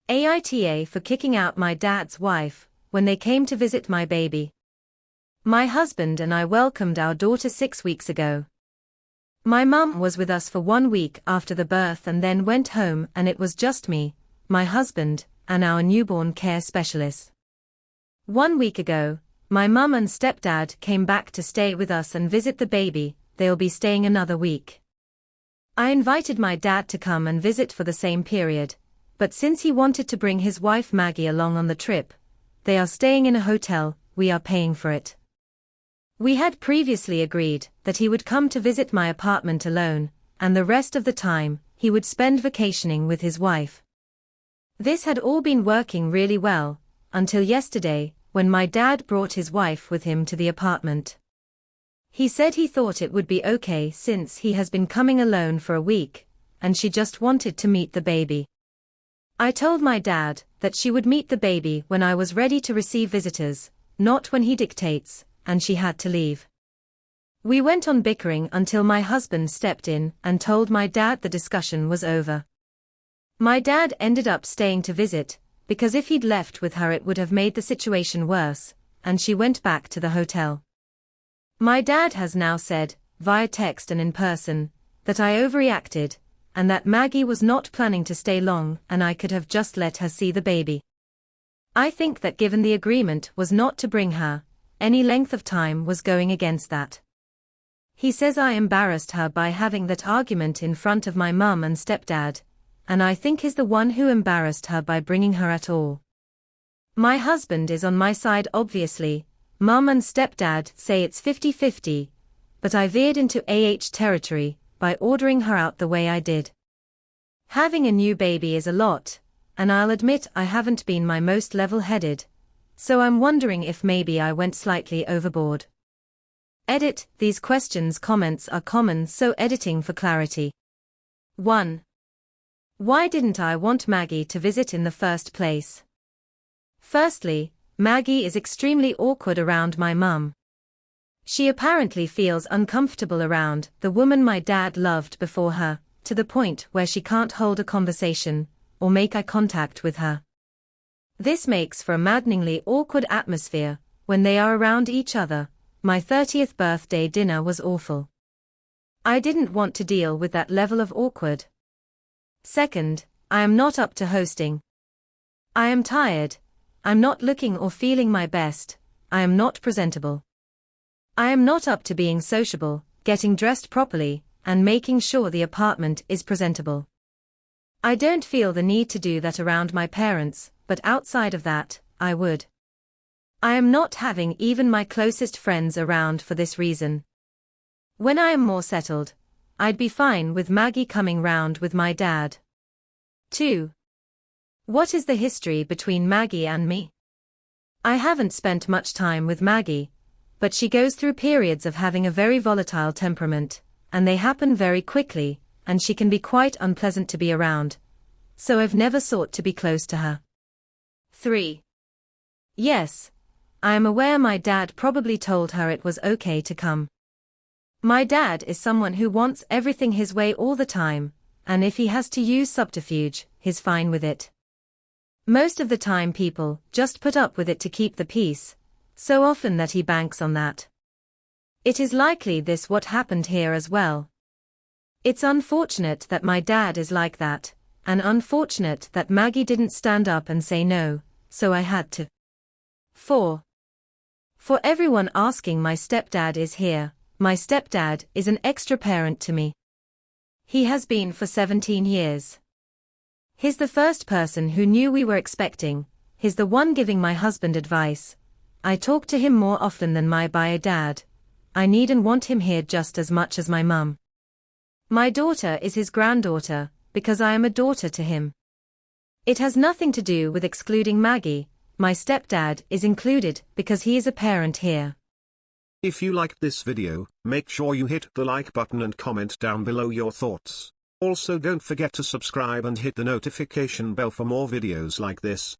AITA for kicking out my dad's wife when they came to visit my baby. My husband and I welcomed our daughter 6 weeks ago. My mum was with us for 1 week after the birth and then went home, and it was just me, my husband, and our newborn care specialist. 1 week ago, my mum and stepdad came back to stay with us and visit the baby. They'll be staying another week. I invited my dad to come and visit for the same period, but since he wanted to bring his wife Maggie along on the trip, they are staying in a hotel. We are paying for it. We had previously agreed that he would come to visit my apartment alone, and the rest of the time, he would spend vacationing with his wife. This had all been working really well, until yesterday, when my dad brought his wife with him to the apartment. He said he thought it would be okay since he has been coming alone for a week, and she just wanted to meet the baby. I told my dad that she would meet the baby when I was ready to receive visitors, not when he dictates, and she had to leave. We went on bickering until my husband stepped in and told my dad the discussion was over. My dad ended up staying to visit, because if he'd left with her it would have made the situation worse, and she went back to the hotel. My dad has now said, via text and in person, that I overreacted, and that Maggie was not planning to stay long and I could have just let her see the baby. I think that given the agreement was not to bring her, any length of time was going against that. He says I embarrassed her by having that argument in front of my mum and stepdad, and I think he's the one who embarrassed her by bringing her at all. My husband is on my side obviously. Mum and stepdad say it's 50-50, but I veered into territory by ordering her out the way I did. Having a new baby is a lot, and I'll admit I haven't been my most level-headed, so I'm wondering if maybe I went slightly overboard. Edit, these comments are common, so editing for clarity. 1. Why didn't I want Maggie to visit in the first place? Firstly, Maggie is extremely awkward around my mum. She apparently feels uncomfortable around the woman my dad loved before her, to the point where she can't hold a conversation or make eye contact with her. This makes for a maddeningly awkward atmosphere when they are around each other. My 30th birthday dinner was awful. I didn't want to deal with that level of awkward. Second, I am not up to hosting. I am tired. I'm not looking or feeling my best. I am not presentable. I am not up to being sociable, getting dressed properly, and making sure the apartment is presentable. I don't feel the need to do that around my parents, but outside of that, I would. I am not having even my closest friends around for this reason. When I am more settled, I'd be fine with Maggie coming round with my dad. 2. What is the history between Maggie and me? I haven't spent much time with Maggie, but she goes through periods of having a very volatile temperament, and they happen very quickly, and she can be quite unpleasant to be around, so I've never sought to be close to her. 3. Yes, I am aware my dad probably told her it was okay to come. My dad is someone who wants everything his way all the time, and if he has to use subterfuge, he's fine with it. Most of the time people just put up with it to keep the peace, so often that he banks on that. It is likely this what happened here as well. It's unfortunate that my dad is like that, and unfortunate that Maggie didn't stand up and say no, so I had to. 4. For everyone asking, my stepdad is here. My stepdad is an extra parent to me. He has been for 17 years. He's the first person who knew we were expecting. He's the one giving my husband advice. I talk to him more often than my bio dad. I need and want him here just as much as my mum. My daughter is his granddaughter, because I am a daughter to him. It has nothing to do with excluding Maggie. My stepdad is included because he is a parent here. If you liked this video, make sure you hit the like button and comment down below your thoughts. Also don't forget to subscribe and hit the notification bell for more videos like this.